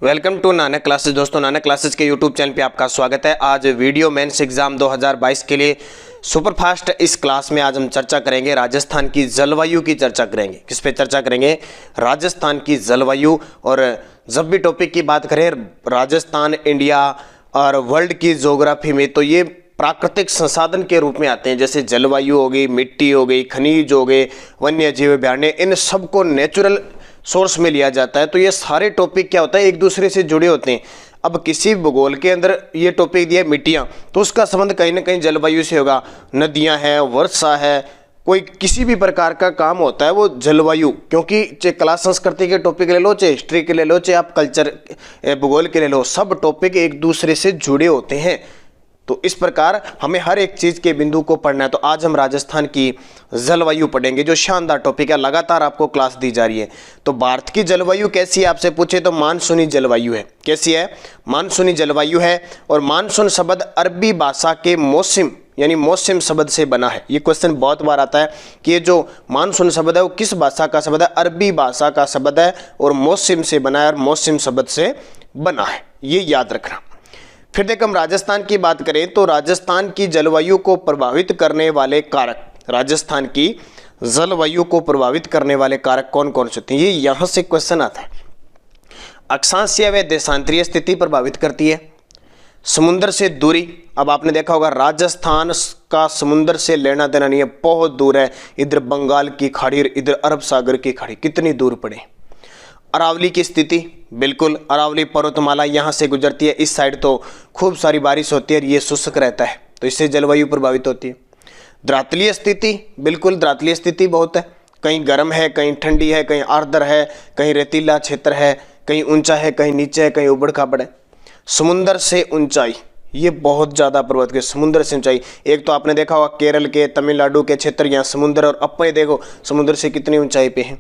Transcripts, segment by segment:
Welcome to Nanak classes. दोस्तों, Nanak classes के YouTube channel पे आपका स्वागत है। आज वीडियो मेंस एग्जाम 2022 के लिए सुपरफास्ट इस क्लास में आज हम चर्चा करेंगे राजस्थान की जलवायु की चर्चा करेंगे। किस पे चर्चा करेंगे? राजस्थान की जलवायु। और जब भी टॉपिक की बात करें राजस्थान, इंडिया और वर्ल्ड की ज्योग्राफी में, तो ये प्राकृतिक संसाधन के रूप में आते हैं। जैसे जलवायु हो गई, मिट्टी हो गई, खनिज हो गए, वन्य जीव अभयारण्य, इन सबको नेचुरल सोर्स में लिया जाता है। तो ये सारे टॉपिक क्या होता है, एक दूसरे से जुड़े होते हैं। अब किसी भूगोल के अंदर ये टॉपिक दिया मिट्टियाँ, तो उसका संबंध कहीं ना कहीं जलवायु से होगा। नदियाँ हैं, वर्षा है, कोई किसी भी प्रकार का काम होता है वो जलवायु, क्योंकि चाहे कला संस्कृति के टॉपिक ले लो, चाहे हिस्ट्री के ले लो, चाहे आप कल्चर भूगोल के ले लो, सब टॉपिक एक दूसरे से जुड़े होते हैं। तो इस प्रकार हमें हर एक चीज के बिंदु को पढ़ना है। तो आज हम राजस्थान की जलवायु पढ़ेंगे, जो शानदार टॉपिक है, लगातार आपको क्लास दी जा रही है। तो भारत की जलवायु कैसी है आपसे पूछे तो मानसूनी जलवायु है। कैसी है? मानसूनी जलवायु है। और मानसून शब्द अरबी भाषा के मौसम यानी मौसम शब्द से बना है। ये क्वेश्चन बहुत बार आता है कि ये जो मानसून शब्द है वो किस भाषा का शब्द है? अरबी भाषा का शब्द है और मौसम से बना है और मौसम शब्द से बना है, ये याद रखना। फिर देखो, हम राजस्थान की बात करें तो राजस्थान की जलवायु को प्रभावित करने वाले कारक, राजस्थान की जलवायु को प्रभावित करने वाले कारक कौन कौन से होते हैं, ये यहां से क्वेश्चन आता है। अक्षांशीय व देशांतरीय स्थिति प्रभावित करती है। समुद्र से दूरी, अब आपने देखा होगा राजस्थान का समुद्र से लेना देना नहीं है, बहुत दूर है। इधर बंगाल की खाड़ी, इधर अरब सागर की खाड़ी, कितनी दूर पड़े। अरावली की स्थिति, बिल्कुल अरावली पर्वतमाला यहाँ से गुजरती है। इस साइड तो खूब सारी बारिश होती है, ये शुष्क रहता है, तो इससे जलवायु प्रभावित होती है। द्रातलीय स्थिति, बिल्कुल द्रातलीय स्थिति बहुत है, कहीं गर्म है, कहीं ठंडी है, कहीं आर्द्र है, कहीं रेतीला क्षेत्र है, कहीं ऊंचा है, कहीं नीचे है, कहीं उबड़ खाबड़ है। समुद्र से ऊंचाई, ये बहुत ज़्यादा प्रभावित है। समुद्र से ऊंचाई, एक तो आपने देखा होगा केरल के, तमिलनाडु के क्षेत्र, यहाँ समुद्र, और अपने देखो समुद्र से कितनी ऊंचाई पे है।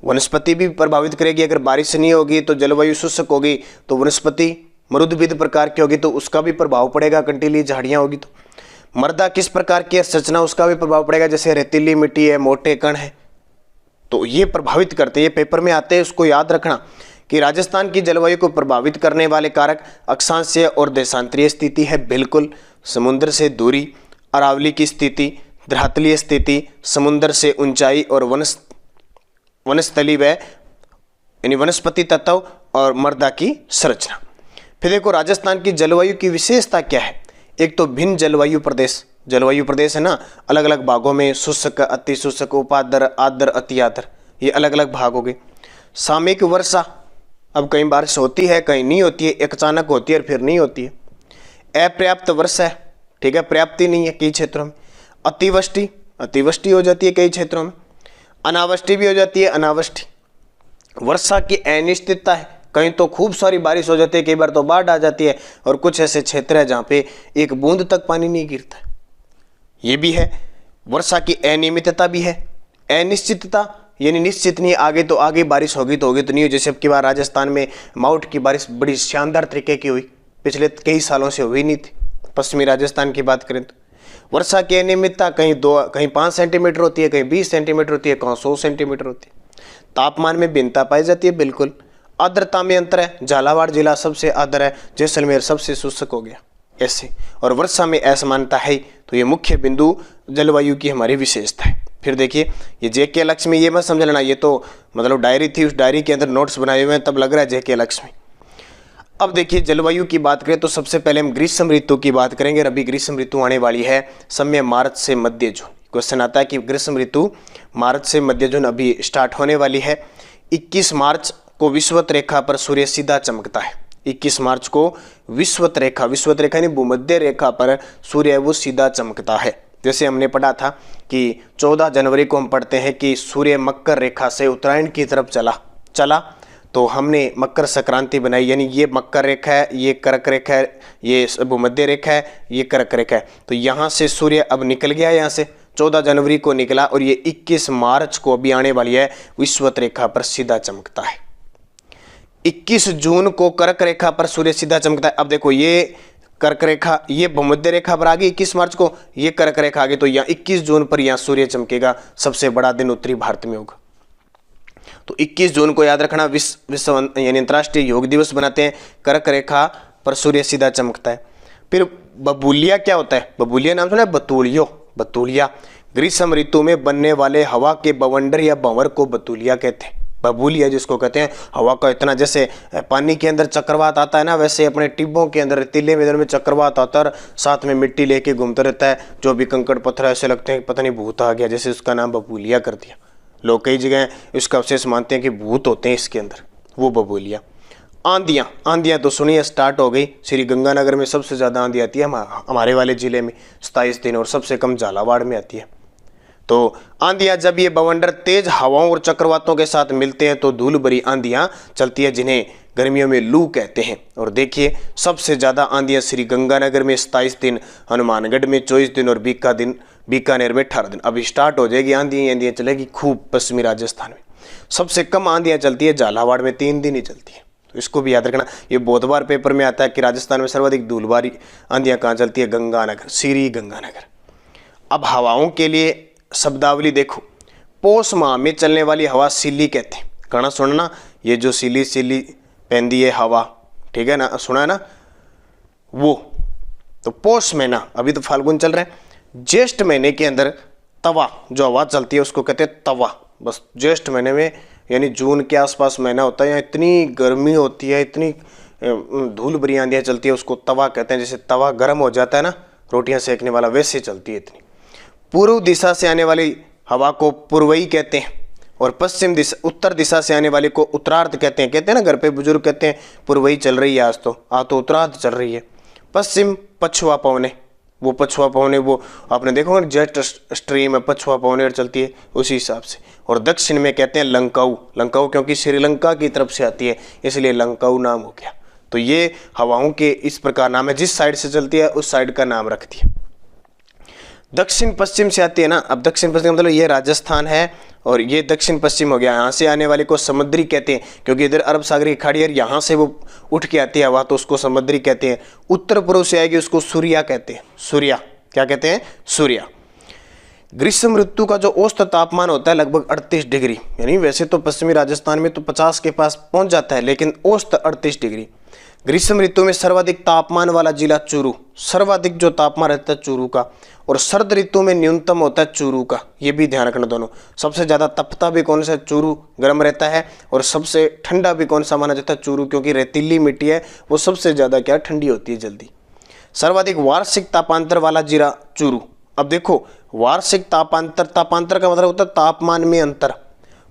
वनस्पति भी प्रभावित करेगी। अगर बारिश नहीं होगी तो जलवायु शुष्क होगी, तो वनस्पति मरुदभिद प्रकार की होगी, तो उसका भी प्रभाव पड़ेगा। कंटीली झाड़ियाँ होगी तो मृदा किस प्रकार की संरचना, उसका भी प्रभाव पड़ेगा। जैसे रेतीली मिट्टी है, मोटे कण है, तो ये प्रभावित करते हैं। ये पेपर में आते हैं, उसको याद रखना कि राजस्थान की जलवायु को प्रभावित करने वाले कारक अक्षांशीय और देशांतरीय स्थिति है, बिल्कुल। समुद्र से दूरी, अरावली की स्थिति, धरातलीय स्थिति, समुद्र से ऊंचाई, और वनस्थली व यानी वनस्पति तत्व और मृदा की संरचना। फिर देखो, राजस्थान की जलवायु की विशेषता क्या है। एक तो भिन्न जलवायु प्रदेश, जलवायु प्रदेश है ना, अलग अलग भागों में, शुष्क, अति शुष्क, उपाद्र, आर्द्र, अति आर्द्र, ये अलग अलग भाग हो गए। सामयिक वर्षा, अब कहीं बारिश होती है, कहीं नहीं होती है, एक अचानक होती है और फिर नहीं होती है। अपर्याप्त वर्षा है, ठीक है, पर्याप्ति नहीं है कई क्षेत्रों में। अतिवृष्टि, अतिवृष्टि हो जाती है कई क्षेत्रों में। अनावृष्टि भी हो जाती है, अनावृष्टि। वर्षा की अनिश्चितता है, कहीं तो खूब सारी बारिश हो जाती है, कई बार तो बाढ़ आ जाती है, और कुछ ऐसे क्षेत्र है जहाँ पे एक बूंद तक पानी नहीं गिरता, ये भी है। वर्षा की अनियमितता भी है। अनिश्चितता यानी निश्चित नहीं, आगे तो आगे बारिश होगी तो होगी, तो नहीं हो। जैसे अब की बार राजस्थान में माउंट की बारिश बड़ी शानदार तरीके की हुई, पिछले कई सालों से हुई नहीं थी। पश्चिमी राजस्थान की बात करें तो वर्षा की अनियमितता कहीं 5 सेंटीमीटर होती है, कहीं 20 सेंटीमीटर होती है, कहीं 100 सेंटीमीटर होती है। तापमान में भिन्नता पाई जाती है, बिल्कुल। आर्द्रता में अंतर है, झालावाड़ जिला सबसे आर्द्र है, जैसलमेर सबसे शुष्क हो गया, ऐसे। और वर्षा में असमानता है, तो ये मुख्य बिंदु जलवायु की हमारी विशेषता है। फिर देखिए, ये जेके लक्ष्य में ये मत समझ लेना, ये तो मतलब डायरी थी, उस डायरी के अंदर नोट्स बनाए हुए हैं, तब लग रहा है जेके लक्ष्य में। अब देखिए, जलवायु की बात करें तो सबसे पहले हम ग्रीष्म ऋतु की बात करेंगे। अभी ग्रीष्म ऋतु आने वाली है, समय मार्च से मध्य जून। क्वेश्चन आता है कि ग्रीष्म ऋतु मार्च से मध्य जून अभी स्टार्ट होने वाली है। 21 मार्च को विषुवत रेखा पर सूर्य सीधा चमकता है। 21 मार्च को विषुवत रेखा यानी भूमध्य रेखा पर सूर्य वो सीधा चमकता है। जैसे हमने पढ़ा था कि 14 जनवरी को हम पढ़ते हैं कि सूर्य मकर रेखा से उत्तरायण की तरफ चला, तो हमने मकर संक्रांति बनाई, यानी ये मकर रेखा है, ये कर्क रेखा है, ये भूमध्य रेखा है, ये कर्क रेखा है। तो यहाँ से सूर्य अब निकल गया, यहाँ से 14 जनवरी को निकला, और ये 21 मार्च को अभी आने वाली है, विषुवत रेखा पर सीधा चमकता है। 21 जून को कर्क रेखा पर सूर्य सीधा चमकता है। अब देखो, ये कर्क रेखा, ये भूमध्य रेखा पर आ गई। 21 मार्च को ये कर्क रेखा आ गई, तो यहाँ 21 जून पर यहाँ सूर्य चमकेगा। सबसे बड़ा दिन उत्तरी भारत में होगा। तो 21 जून को याद रखना विश्व यानी अंतर्राष्ट्रीय योग दिवस बनाते हैं। कर्क रेखा पर सूर्य सीधा चमकता है। फिर बबूलिया क्या होता है? बबूलिया नाम सुना है? बतूलिया ग्रीष्म ऋतु में बनने वाले हवा के बवंडर या भंवर को बतूलिया कहते हैं। बबूलिया जिसको कहते हैं, हवा का इतना, जैसे पानी के अंदर चक्रवात आता है ना, वैसे अपने टिब्बों के अंदर रेतीले मैदान में चक्रवात आता है, साथ में मिट्टी लेके घूमता रहता है। जो भी कंकड़ पत्थर ऐसे लगते हैं पता नहीं भूत आ गया, जैसे उसका नाम बबूलिया कर दिया। लोग कई जगह इसका अवशेष मानते हैं कि भूत होते हैं इसके अंदर, वो बबूलिया। आंधियाँ तो सुनिए स्टार्ट हो गई। श्री गंगानगर में सबसे ज़्यादा आंधी आती है हमारे वाले ज़िले में 27 दिन, और सबसे कम झालावाड़ में आती है। तो आंधियाँ जब ये बवंडर तेज हवाओं और चक्रवातों के साथ मिलते हैं तो धूल भरी आंधियाँ चलती है, जिन्हें गर्मियों में लू कहते हैं। और देखिए सबसे ज़्यादा आंधियाँ श्री गंगानगर में 27 दिन, हनुमानगढ़ में 24 दिन और बीकानेर में 18 दिन। अभी स्टार्ट हो जाएगी आंधियाँ चलेगी खूब पश्चिमी राजस्थान में। सबसे कम आंधियाँ चलती है झालावाड़ में, 3 दिन ही चलती है। तो इसको भी याद रखना। ये बहुत बार पेपर में आता है कि राजस्थान में सर्वाधिक धूलभरी आंधियाँ कहाँ चलती है? गंगानगर, श्री गंगानगर। अब हवाओं के लिए शब्दावली देखो। पोष माह में चलने वाली हवा सीली कहते हैं। कहना सुनना, ये जो सीली पहनती है हवा, ठीक है ना, सुना है ना वो। तो पोष महीना, अभी तो फाल्गुन चल रहा है। ज्येष्ठ महीने के अंदर तवा जो हवा चलती है उसको कहते हैं तवा। बस ज्येष्ठ महीने में यानी जून के आसपास महीना होता है, यहाँ इतनी गर्मी होती है, इतनी धूल भरी आंधियाँ चलती है, उसको तवा कहते हैं। जैसे तवा गर्म हो जाता है ना रोटियां सेकने वाला, वैसे चलती है इतनी। पूर्व दिशा से आने वाली हवा को पूर्वई कहते हैं, और पश्चिम दिशा उत्तर दिशा से आने वाले को उत्तरार्ध कहते हैं। कहते हैं ना घर पे बुजुर्ग कहते हैं पूर्वई चल रही है आज तो उत्तरार्ध चल रही है। पश्चिम पछुआ पवने, वो पछुआ पवने वो आपने देखो जेट स्ट्रीम में पछुआ पवने चलती है उसी हिसाब से। और दक्षिण में कहते हैं लंकाऊ क्योंकि श्रीलंका की तरफ से आती है इसलिए लंकाऊ नाम हो गया। तो ये हवाओं के इस प्रकार नाम है, जिस साइड से चलती है उस साइड का नाम रख दिया। दक्षिण पश्चिम से आती है ना, अब दक्षिण पश्चिम मतलब ये राजस्थान है और ये दक्षिण पश्चिम हो गया। यहाँ से आने वाले को समुद्री कहते हैं, क्योंकि इधर अरब सागर की खाड़ी है, यहाँ से वो उठ के आती है हवा, तो उसको समुद्री कहते हैं। उत्तर पूर्व से आएगी उसको सूर्या कहते हैं। सूर्या क्या कहते हैं? सूर्या। ग्रीष्म ऋतु का जो औसत तापमान होता है लगभग 38 डिग्री, यानी वैसे तो पश्चिमी राजस्थान में तो 50 के पास पहुंच जाता है, लेकिन औसत 38 डिग्री। ग्रीष्म ऋतु में सर्वाधिक तापमान वाला जिला चूरू, सर्वाधिक जो तापमान रहता है चूरू का, और शरद ऋतु में न्यूनतम होता है चूरू का। ये भी ध्यान रखना दोनों। सबसे ज़्यादा तपता भी कौन सा? चूरू गर्म रहता है, और सबसे ठंडा भी कौन सा माना जाता है? चूरू, क्योंकि रेतीली मिट्टी है वो सबसे ज़्यादा क्या ठंडी होती है जल्दी। सर्वाधिक वार्षिक तापांतर वाला जिला चूरू। अब देखो वार्षिक तापांतर का मतलब होता है तापमान में अंतर।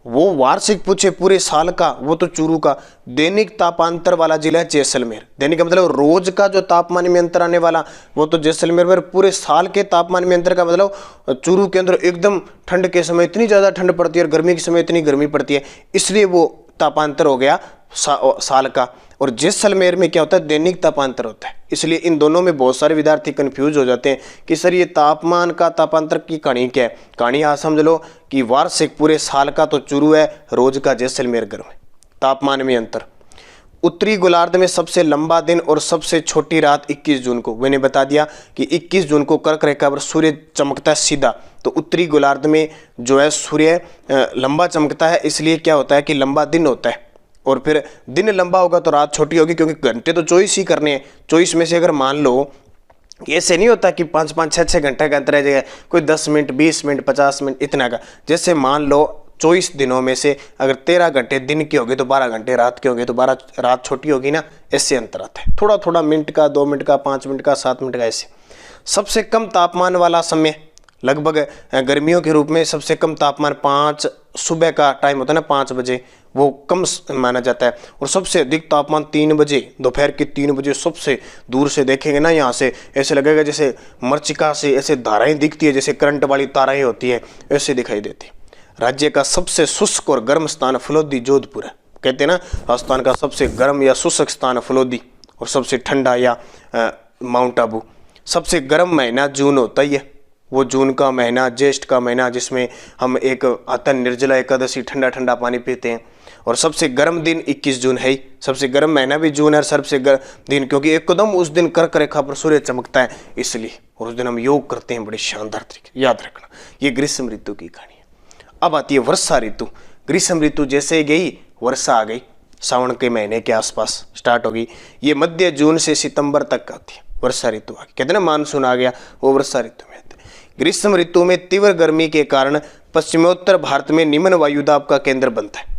वो वार्षिक पूछे पूरे साल का, वो तो चूरू का। दैनिक तापांतर वाला जिला है जैसलमेर। दैनिक का मतलब रोज का जो तापमान में अंतर आने वाला, वो तो जैसलमेर में। पूरे साल के तापमान में अंतर का मतलब चूरू के अंदर एकदम ठंड के समय इतनी ज़्यादा ठंड पड़ती है और गर्मी के समय इतनी गर्मी पड़ती है, इसलिए वो तापांतर हो गया साल का। और जैसलमेर में क्या होता है? दैनिक तापांतर होता है। इसलिए इन दोनों में बहुत सारे विद्यार्थी कंफ्यूज हो जाते हैं कि सर ये तापमान का तापांतर की कहानी क्या है। कहानी यहाँ समझ लो कि वार्षिक पूरे साल का तो चूरू है, रोज का जैसलमेर गर्म है। तापमान में अंतर। उत्तरी गोलार्ध में सबसे लंबा दिन और सबसे छोटी रात 21 जून को। मैंने बता दिया कि 21 जून को कर्क रेखा पर सूर्य चमकता है सीधा, तो उत्तरी गोलार्ध में जो है सूर्य लंबा चमकता है, इसलिए क्या होता है कि लंबा दिन होता है। और फिर दिन लंबा होगा तो रात छोटी होगी, क्योंकि घंटे तो 24 ही करने हैं। 24 में से अगर मान लो, ऐसे नहीं होता कि 5-5, 6-6 घंटे का अंतर रह जाएगा, कोई 10 मिनट, 20 मिनट, 50 मिनट इतना का। जैसे मान लो 24 दिनों में से अगर 13 घंटे दिन के होंगे तो 12 घंटे रात के होंगे, तो 12 रात छोटी होगी ना, ऐसे अंतर आता है। थोड़ा थोड़ा मिनट का, 2 मिनट का, 5 मिनट का, 7 मिनट का, ऐसे। सबसे कम तापमान वाला समय लगभग गर्मियों के रूप में सबसे कम तापमान 5 सुबह का टाइम होता है ना, 5 बजे, वो कम माना जाता है। और सबसे अधिक तापमान 3 बजे, दोपहर के 3 बजे। सबसे दूर से देखेंगे ना, यहाँ से ऐसे लगेगा जैसे मर्चिका से ऐसे धाराएं दिखती है, जैसे करंट वाली ताराएं होती है, ऐसे दिखाई देती। राज्य का सबसे शुष्क और गर्म स्थान फलोदी जोधपुर है। कहते हैं ना राजस्थान का सबसे गर्म या शुष्क स्थान फलोदी, और सबसे ठंडा या माउंट आबू। सबसे गर्म महीना जून होता ही है, वो जून का महीना, ज्येष्ठ का महीना, जिसमें हम एक आता निर्जला एकादशी ठंडा ठंडा पानी पीते हैं। और सबसे गर्म दिन 21 जून है ही। सबसे गर्म महीना भी जून है, और सबसे गर्म दिन, क्योंकि एकदम उस दिन कर्क रेखा पर सूर्य चमकता है इसलिए। और उस दिन हम योग करते हैं बड़े शानदार तरीके, याद रखना। ये ग्रीष्म ऋतु की कहानी है। अब आती है वर्षा ऋतु। ग्रीष्म ऋतु जैसे ही गई वर्षा आ गई, सावन के महीने के आसपास स्टार्ट होगी। ये मध्य जून से सितंबर तक का होती है वर्षा ऋतु आ गई। कहते ना मानसून आ गया, वो वर्षा ऋतु में आते हैं। ग्रीष्म ऋतु में तीव्र गर्मी के कारण पश्चिमोत्तर भारत में निम्न वायुदाब का केंद्र बनता है।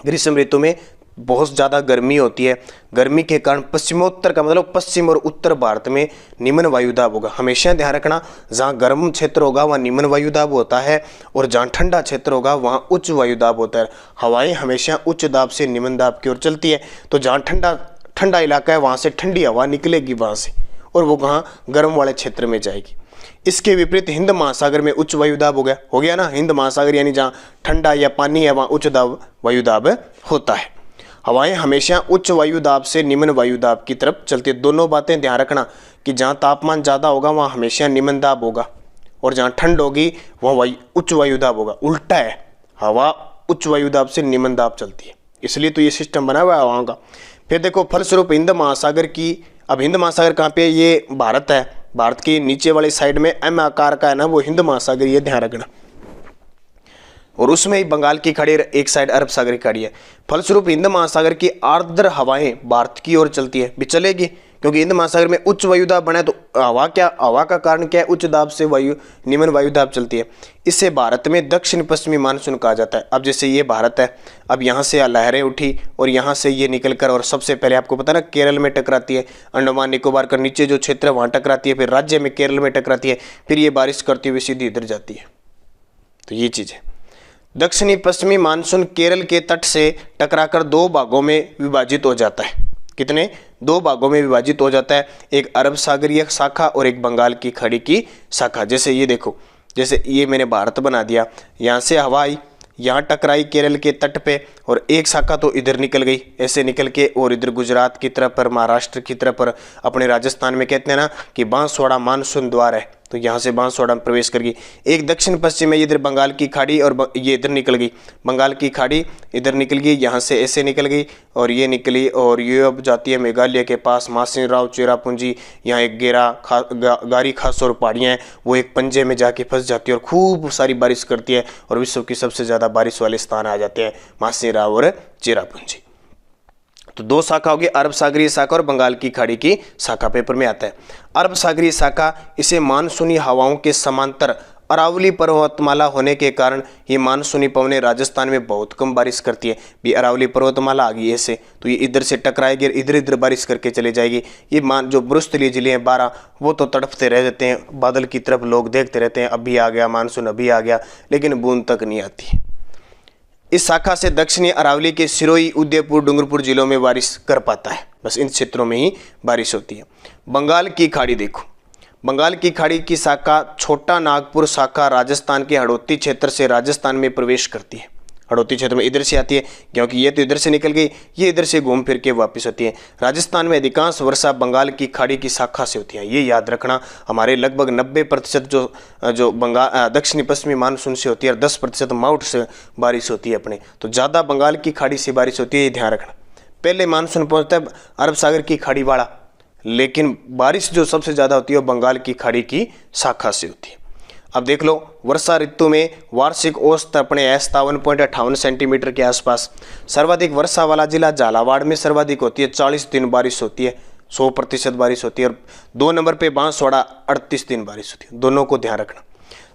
ग्रीष्म ऋतु में बहुत ज़्यादा गर्मी होती है, गर्मी के कारण पश्चिमोत्तर का मतलब पश्चिम और उत्तर भारत में निम्न वायुदाब होगा। हमेशा ध्यान रखना, जहाँ गर्म क्षेत्र होगा वहाँ निम्न वायुदाब होता है और जहाँ ठंडा क्षेत्र होगा वहाँ उच्च वायुदाब होता है। हवाएं हमेशा उच्च दाब से निम्न दाब की ओर चलती है, तो जहाँ ठंडा इलाका है वहाँ से ठंडी हवा निकलेगी वहाँ से, और वो वहाँ गर्म वाले क्षेत्र में जाएगी। इसके विपरीत हिंद महासागर में उच्च वायुदाब हो गया ना, हिंद महासागर यानी जहाँ ठंडा या पानी है वहाँ उच्च दाब वायुदाब होता है। हवाएं हमेशा उच्च वायुदाब से निम्न वायुदाब की तरफ चलती है। दोनों बातें ध्यान रखना कि जहाँ तापमान ज़्यादा होगा वहाँ हमेशा निम्न दाब होगा, और जहाँ ठंड होगी वहाँ उच्च वायुदाब होगा। उल्टा है, हवा उच्च वायुदाब से निम्न दाब चलती है, इसलिए तो ये सिस्टम बना हुआ है हवाओं का। फिर देखो फलस्वरूप हिंद महासागर की, अब हिंद महासागर कहाँ पे, ये भारत है, भारत की नीचे वाली साइड में एम आकार का है ना वो हिंद महासागर, ये ध्यान रखना, और उसमें ही बंगाल की खाड़ी, एक साइड अरब सागर की खाड़ी है। फलस्वरूप हिंद महासागर की आर्द्र हवाएं भारत की ओर चलती है, भी चलेगी, क्योंकि हिंद महासागर में उच्च वायुदाब बना है, तो हवा का कारण क्या है, उच्च दाब से निम्न वायुदाब चलती है। इससे भारत में दक्षिण पश्चिमी मानसून कहा जाता है। अब जैसे ये भारत है, अब यहाँ से लहरें उठी और यहाँ से ये निकलकर, और सबसे पहले आपको पता ना केरल में टकराती है, अंडमान निकोबार का नीचे जो क्षेत्र है वहाँ टकराती है, फिर राज्य में केरल में टकराती है, फिर ये बारिश करती हुई सीधी इधर जाती है। तो ये चीज़ है। दक्षिणी पश्चिमी मानसून केरल के तट से टकराकर दो भागों में विभाजित हो जाता है। कितने? दो भागों में विभाजित हो जाता है, एक अरब सागरीय शाखा और एक बंगाल की खाड़ी की शाखा। जैसे ये देखो, जैसे ये मैंने भारत बना दिया, यहाँ से हवा आई, यहाँ टकराई केरल के तट पे, और एक शाखा तो इधर निकल गई, ऐसे निकल के और इधर गुजरात की तरफ पर, महाराष्ट्र की तरफ पर, अपने राजस्थान में कहते हैं ना कि बांसवाड़ा मानसून द्वार है, तो यहाँ से बांसवाड़ा में प्रवेश कर गई। एक दक्षिण पश्चिम में इधर बंगाल की खाड़ी, और ये इधर निकल गई, बंगाल की खाड़ी इधर निकल गई, यहाँ से ऐसे निकल गई और ये निकली, और ये अब जाती है मेघालय के पास, मासिनराव, चेरापूंजी, यहाँ एक गारी खास और पहाड़ियाँ हैं, वो एक पंजे में जाके फंस जाती है और खूब सारी बारिश करती है, और विश्व की सबसे ज़्यादा बारिश वाले स्थान आ जाते हैं मासिनराव और चेरापूंजी। तो दो शाखा होगी, अरब सागरीय शाखा और बंगाल की खाड़ी की शाखा, पेपर में आता है। अरब सागरीय शाखा, इसे मानसूनी हवाओं के समांतर अरावली पर्वतमाला होने के कारण ये मानसूनी पवनें राजस्थान में बहुत कम बारिश करती है। भी अरावली पर्वतमाला आ गई ऐसे, तो ये इधर से टकराएगी, इधर इधर बारिश करके चले जाएगी। ये जो भूस्थलीय जिले हैं 12, वो तो तड़पते रह जाते हैं, बादल की तरफ लोग देखते रहते हैं, अभी आ गया मानसून, अभी आ गया, लेकिन बूंद तक नहीं आती। इस शाखा से दक्षिणी अरावली के सिरोही, उदयपुर, डूंगरपुर जिलों में बारिश कर पाता है, बस इन क्षेत्रों में ही बारिश होती है। बंगाल की खाड़ी देखो, बंगाल की खाड़ी की शाखा छोटा नागपुर शाखा राजस्थान के हड़ौती क्षेत्र से राजस्थान में प्रवेश करती है। हड़ौती क्षेत्र में इधर से आती है, क्योंकि ये तो इधर से निकल गई, ये इधर से घूम फिर के वापस होती है। राजस्थान में अधिकांश वर्षा बंगाल की खाड़ी की शाखा से होती है। ये याद रखना, हमारे लगभग 90% जो बंगाल दक्षिणी पश्चिमी मानसून से होती है, और 10% माउंट से बारिश होती है अपने, तो ज़्यादा बंगाल की खाड़ी से बारिश होती है, ये ध्यान रखना। पहले मानसून पहुँचता है अरब सागर की खाड़ी वाला, लेकिन बारिश जो सबसे ज़्यादा होती है वो बंगाल की खाड़ी की शाखा से होती है। अब देख लो, वर्षा ऋतु में वार्षिक औसत अपने 57.58 सेंटीमीटर के आसपास। सर्वाधिक वर्षा वाला जिला झालावाड़ में सर्वाधिक होती है, 40 दिन बारिश होती है, 100% बारिश होती है, और 2 नंबर पे बांसवाड़ा 38 दिन बारिश होती है, दोनों को ध्यान रखना।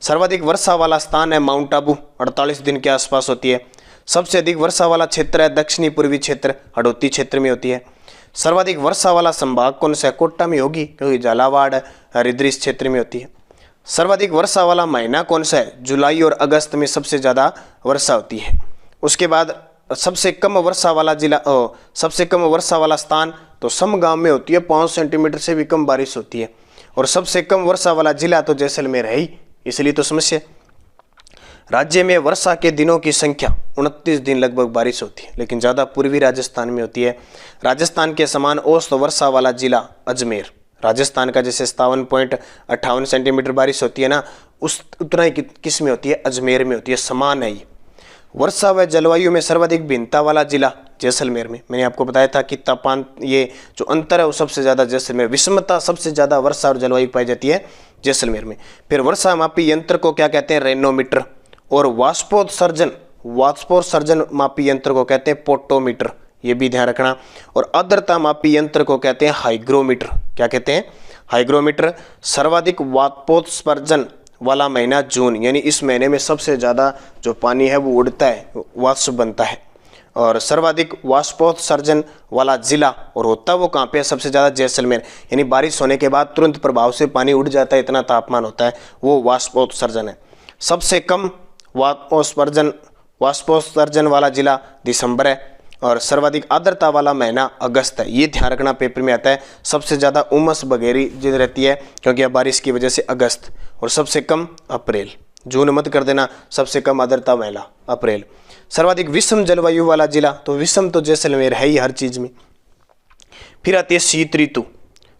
सर्वाधिक वर्षा वाला स्थान है माउंट आबू, 48 दिन के आसपास होती है। सबसे अधिक वर्षा वाला क्षेत्र है दक्षिणी पूर्वी क्षेत्र, हड़ौती क्षेत्र में होती है। सर्वाधिक वर्षा वाला संभाग कौन सा है? कोटा में होगी, क्योंकि झालावाड़ हरिद्री इस क्षेत्र में होती है। सर्वाधिक वर्षा वाला महीना कौन सा है? जुलाई और अगस्त में सबसे ज़्यादा वर्षा होती है। उसके बाद सबसे कम वर्षा वाला जिला, सबसे कम वर्षा वाला स्थान तो समगांव में होती है, 5 सेंटीमीटर से भी कम बारिश होती है। और सबसे कम वर्षा वाला जिला तो जैसलमेर है ही, इसलिए तो समस्या। राज्य में वर्षा के दिनों की संख्या 29 दिन लगभग बारिश होती है, लेकिन ज़्यादा पूर्वी राजस्थान में होती है। राजस्थान के समान औसत वर्षा वाला जिला अजमेर, राजस्थान का जैसे 57.58 सेंटीमीटर बारिश होती है ना, उतना ही किस में होती है? अजमेर में होती है, समान है ये। वर्षा व जलवायु में सर्वाधिक भिन्नता वाला जिला जैसलमेर में, मैंने आपको बताया था कि तापमान, ये जो अंतर है वो सबसे ज़्यादा जैसलमेर, विषमता सबसे ज़्यादा वर्षा और जलवायु पाई जाती है जैसलमेर में। फिर वर्षा मापी यंत्र को क्या कहते हैं? रेनोमीटर। और वाष्पोत्सर्जन वाष्पोत्सर्जन मापी यंत्र को कहते हैं पोटोमीटर, ये भी ध्यान रखना। और आर्द्रता मापी यंत्र को कहते हैं हाइग्रोमीटर। क्या कहते हैं? हाइग्रोमीटर। सर्वाधिक वाष्पोत्सर्जन वाला महीना जून, यानी इस महीने में सबसे ज़्यादा जो पानी है वो उड़ता है, वाष्प बनता है। और सर्वाधिक वाष्पोत्सर्जन वाला जिला और होता वो कहाँ पे है? सबसे ज़्यादा जैसलमेर, यानी बारिश होने के बाद तुरंत प्रभाव से पानी उड़ जाता है, इतना तापमान होता है, वो वाष्पोत्सर्जन है। सबसे कम वाष्पोत्सर्जन वाला जिला दिसंबर है और सर्वाधिक आर्द्रता वाला महीना अगस्त है। ये ध्यान रखना, पेपर में आता है। सबसे ज़्यादा उमस वगैरह जो रहती है क्योंकि अब बारिश की वजह से अगस्त, और सबसे कम अप्रैल, जून मत कर देना। सबसे कम आर्द्रता महीना अप्रैल। सर्वाधिक विषम जलवायु वाला जिला, तो विषम तो जैसलमेर है ही हर चीज़ में। फिर आती है शीत ऋतु।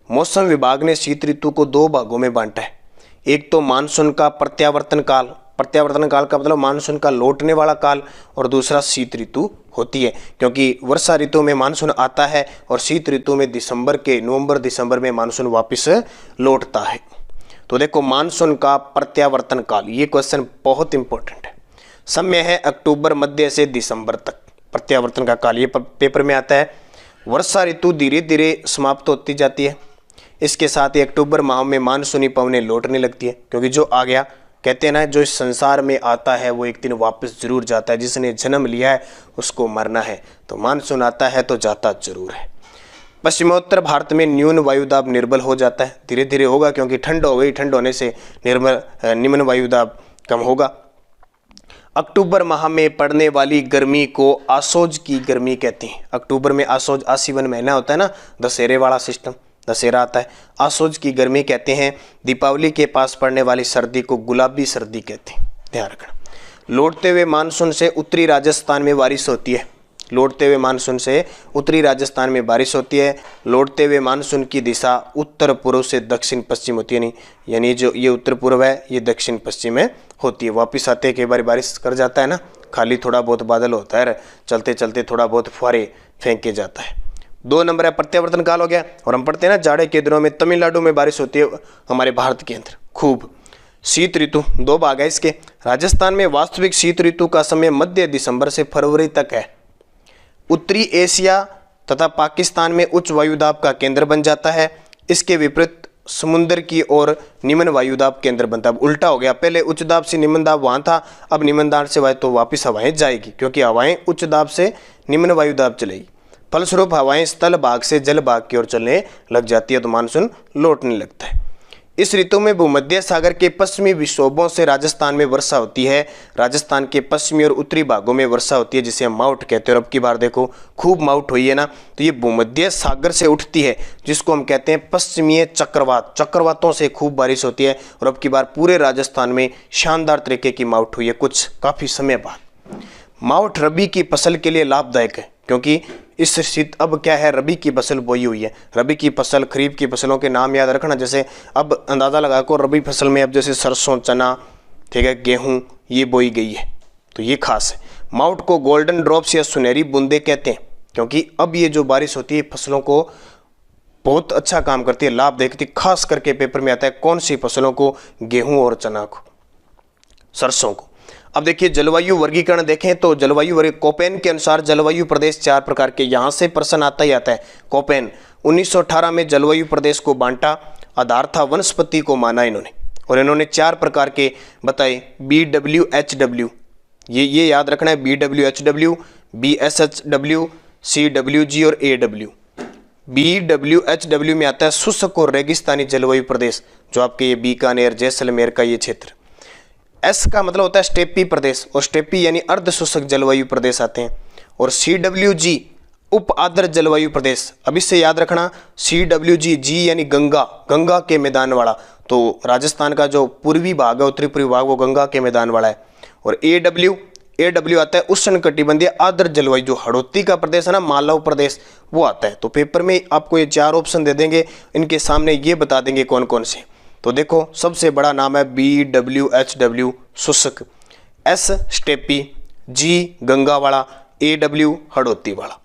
मौसम विभाग ने शीत ऋतु को 2 भागों में बांटा है। एक तो मानसून का प्रत्यावर्तन काल, प्रत्यावर्तन काल का मतलब मानसून का लौटने वाला काल, और दूसरा शीत ऋतु होती है क्योंकि वर्षा ऋतु में मानसून आता है और शीत ऋतु में नवंबर दिसंबर में मानसून वापस लौटता है। तो देखो मानसून का प्रत्यावर्तन काल, ये क्वेश्चन बहुत इंपॉर्टेंट है। समय है अक्टूबर मध्य से दिसंबर तक प्रत्यावर्तन का काल, ये पेपर में आता है। वर्षा ऋतु धीरे धीरे समाप्त होती जाती है। इसके साथ ही अक्टूबर माह में मानसूनी पवनें लौटने लगती है क्योंकि जो आ गया, कहते हैं ना, जो इस संसार में आता है वो एक दिन वापस जरूर जाता है। जिसने जन्म लिया है उसको मरना है, तो मानसून आता है तो जाता जरूर है। पश्चिमोत्तर भारत में न्यून वायुदाब निर्बल हो जाता है, धीरे धीरे होगा क्योंकि ठंड हो गई, ठंड होने से निम्न वायुदाब कम होगा। अक्टूबर माह में पड़ने वाली गर्मी को आसोज की गर्मी कहते हैं। अक्टूबर में आसोज, आसीवन महीना होता है ना, दशहरे वाला सिस्टम, दशहरा आता है, आसोज की गर्मी कहते हैं। दीपावली के पास पड़ने वाली सर्दी को गुलाबी सर्दी कहते हैं, ध्यान रखना। लौटते हुए मानसून से उत्तरी राजस्थान में बारिश होती है। लौटते हुए मानसून से उत्तरी राजस्थान में बारिश होती है। लौटते हुए मानसून की दिशा उत्तर पूर्व से दक्षिण पश्चिम होती है, नहीं यानी जो ये उत्तर पूर्व है ये दक्षिण पश्चिम में होती है। वापस आते कई बार बारिश कर जाता है ना, खाली थोड़ा बहुत बादल होता है, चलते चलते थोड़ा बहुत फुहारे फेंक के जाता है। 2 नंबर है प्रत्यावर्तन काल हो गया। और हम पढ़ते हैं ना, जाड़े के दिनों में तमिलनाडु में बारिश होती है हमारे भारत के अंदर खूब। शीत ऋतु 2 भाग है इसके। राजस्थान में वास्तविक शीत ऋतु का समय मध्य दिसंबर से फरवरी तक है। उत्तरी एशिया तथा पाकिस्तान में उच्च वायुदाब का केंद्र बन जाता है। इसके विपरीत समुद्र की ओर निम्न वायुदाब केंद्र बनता है। उल्टा हो गया, पहले उच्च दाब से निम्न दाब वहाँ था, अब निम्न दाब से तो वापस हवाएं जाएगी क्योंकि हवाएं उच्च दाब से निम्न वायुदाब चलेगी। फलस्वरूप हवाएं स्थल भाग से जल भाग की ओर चलने लग जाती है, तो मानसून लौटने लगता है। इस ऋतु में भूमध्य सागर के पश्चिमी विक्षोभों से राजस्थान में वर्षा होती है। राजस्थान के पश्चिमी और उत्तरी भागों में वर्षा होती है जिसे हम माउट कहते हैं। और अब की बार देखो खूब माउट हुई है ना, तो ये भूमध्य सागर से उठती है जिसको हम कहते हैं पश्चिमी चक्रवात। चक्रवातों से खूब बारिश होती है और अब की बार पूरे राजस्थान में शानदार तरीके की माउट हुई है कुछ काफ़ी समय बाद। माउट रबी की फसल के लिए लाभदायक है क्योंकि इस शीत, अब क्या है, रबी की फसल बोई हुई है। रबी की फसल, खरीफ की फसलों के नाम याद रखना। जैसे अब अंदाज़ा लगा को रबी फसल में अब जैसे सरसों, चना, ठीक है, गेहूं, ये बोई गई है, तो ये खास है। माउट को गोल्डन ड्रॉप्स या सुनहरी बूंदे कहते हैं क्योंकि अब ये जो बारिश होती है फसलों को बहुत अच्छा काम करती है, लाभ देखती है। खास करके पेपर में आता है कौन सी फसलों को, गेहूँ और चना को, सरसों को। अब देखिए जलवायु वर्गीकरण देखें तो जलवायु वर्ग कोपेन के अनुसार जलवायु प्रदेश 4 प्रकार के, यहाँ से प्रश्न आता ही आता है। कोपेन 1918 में जलवायु प्रदेश को बांटा, आधार था वनस्पति को माना इन्होंने, और इन्होंने 4 प्रकार के बताए। BWHW, ये याद रखना है, BWHW, BSHW, CWG और AW। BWHW में आता है शुष्क और रेगिस्तानी जलवायु प्रदेश, जो आपके ये बीकानेर, जैसलमेर का ये क्षेत्र। एस का मतलब होता है स्टेपी प्रदेश, और स्टेपी यानी अर्ध शुष्क जलवायु प्रदेश आते हैं। और CWG उप आर्द्र जलवायु प्रदेश। अब इससे याद रखना CWG, जी यानी गंगा, गंगा के मैदान वाला, तो राजस्थान का जो पूर्वी भाग है, उत्तरी पूर्वी भाग, वो गंगा के मैदान वाला है। और AW आता है उष्ण कटिबंधीय आर्द्र जलवायु, जो हड़ौती का प्रदेश है ना, मालव प्रदेश, वो आता है। तो पेपर में आपको ये 4 ऑप्शन दे देंगे, इनके सामने ये बता देंगे कौन कौन से। तो देखो सबसे बड़ा नाम है BWHW शुष्क, S स्टेपी, G गंगा वाला, AW हड़ौती वाला।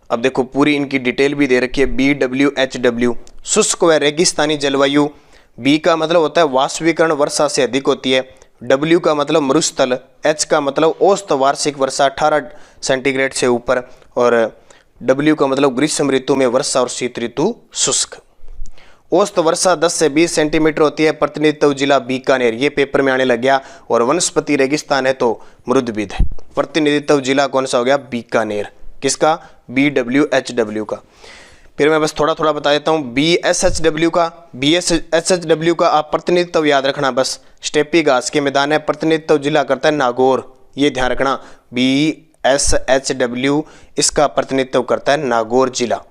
अब देखो पूरी इनकी डिटेल भी दे रखी है। BWHW शुष्क व रेगिस्तानी जलवायु, B का मतलब होता है वाष्पीकरण वर्षा से अधिक होती है। W का मतलब मरुस्थल, H का मतलब औसत वार्षिक वर्षा 18 सेंटीग्रेड से ऊपर, और W का मतलब ग्रीष्म ऋतु में वर्षा और शीत ऋतु शुष्क। औसत वर्षा 10 से 20 सेंटीमीटर होती है। प्रतिनिधित्व जिला बीकानेर, ये पेपर में आने लग गया। और वनस्पति रेगिस्तान है तो मृदबिद है। प्रतिनिधित्व जिला कौन सा हो गया? बीकानेर। किसका? BWHW का। फिर मैं बस थोड़ा थोड़ा बता देता हूँ। BSHW का आप प्रतिनिधित्व याद रखना बस। स्टेपी घास के मैदान है। प्रतिनिधित्व जिला करता है नागौर, ये ध्यान रखना। BSHW इसका प्रतिनिधित्व करता है नागौर जिला।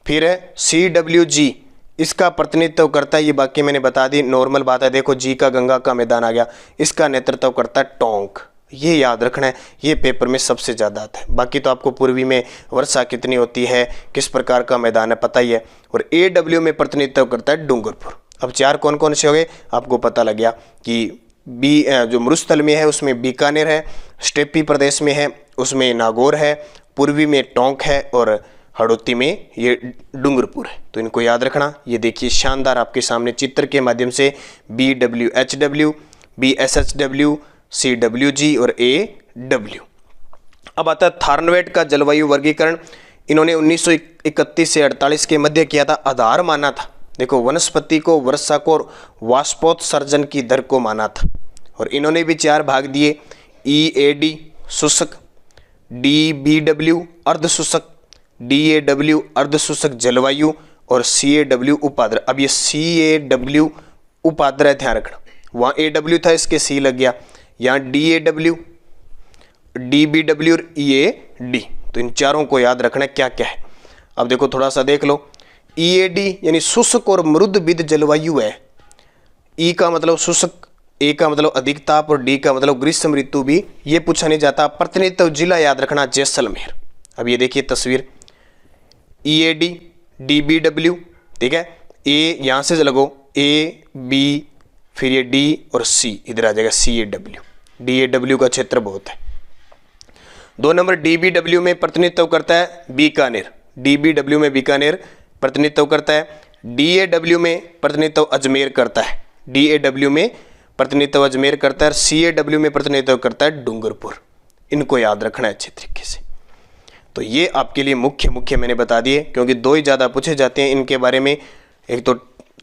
फिर है CWG, इसका प्रतिनिधित्व करता है, ये बाकी मैंने बता दी, नॉर्मल बात है। देखो जी का गंगा का मैदान आ गया, इसका नेतृत्व करता है टोंक। ये याद रखना है, ये पेपर में सबसे ज़्यादा आता है। बाकी तो आपको पूर्वी में वर्षा कितनी होती है, किस प्रकार का मैदान है, पता ही है। और AW में प्रतिनिधित्व करता है डूंगरपुर। अब चार कौन कौन से हो गए आपको पता लग गया कि जो मरुस्थल में है उसमें बीकानेर है, स्टेपी प्रदेश में है उसमें नागौर है, पूर्वी में टोंक है, और हड़ौती में ये डूंगरपुर है। तो इनको याद रखना। ये देखिए शानदार आपके सामने चित्र के माध्यम से BWHW, BSHW, CWG और AW। अब आता है थार्नवेट का जलवायु वर्गीकरण। इन्होंने 1931 से 48 के मध्य किया था, आधार माना था। देखो वनस्पति को, वर्षा को और वाष्पोत्सर्जन की दर को माना था। और इन्होंने भी चार भाग दिए, EAD शुष्क, DBW अर्ध शुष्क, DAW अर्ध शुष्क जलवायु, और CAW उपाद्र। अब ये CAW उपाद्र है, ध्यान रखना। वहाँ AW था, इसके C लग गया। यहाँ DAW, DBW और EAD। तो इन चारों को याद रखना क्या क्या है। अब देखो थोड़ा सा देख लो। EAD यानी शुष्क और मृदबिद जलवायु है। E का मतलब शुष्क, A का मतलब अधिक ताप, और D का मतलब ग्रीष्म ऋतु भी ये पूछा नहीं जाता। प्रतिनिधित्व जिला याद रखना जैसलमेर। अब ये देखिए तस्वीर, EAD, DBW, ठीक है। A यहाँ से लगो, A B, फिर ये D और C इधर आ जाएगा, CAW। DAW का क्षेत्र बहुत है। 2 नंबर DBW में प्रतिनिधित्व करता है बीकानेर। DBW में बीकानेर प्रतिनिधित्व करता है। DAW में प्रतिनिधित्व अजमेर करता है। DAW में प्रतिनिधित्व अजमेर करता है। CAW में प्रतिनिधित्व करता है डूंगरपुर। इनको याद रखना है अच्छे तरीके से। तो ये आपके लिए मुख्य मैंने बता दिए, क्योंकि 2 ही ज़्यादा पूछे जाते हैं इनके बारे में। एक तो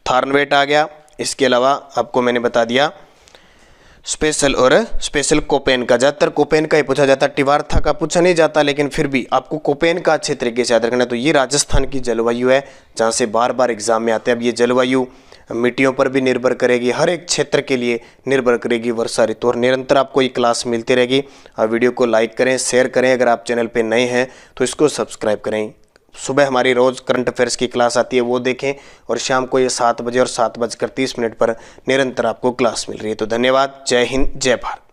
थार्नवेट आ गया, इसके अलावा आपको मैंने बता दिया स्पेशल कोपेन का। ज़्यादातर कोपेन का ही पूछा जाता है, टिवार्था का पूछा नहीं जाता, लेकिन फिर भी आपको कोपेन का अच्छे तरीके से याद रखना है। तो ये राजस्थान की जलवायु है, जहाँ से बार बार एग्जाम में आते हैं। अब ये जलवायु मिट्टियों पर भी निर्भर करेगी, हर एक क्षेत्र के लिए निर्भर करेगी वर्षा ऋतु। और निरंतर आपको ये क्लास मिलती रहेगी। आप वीडियो को लाइक करें, शेयर करें। अगर आप चैनल पे नए हैं तो इसको सब्सक्राइब करें। सुबह हमारी रोज़ करंट अफेयर्स की क्लास आती है, वो देखें। और शाम को ये 7 बजे और 7:30 पर निरंतर आपको क्लास मिल रही है। तो धन्यवाद। जय हिंद, जय भारत।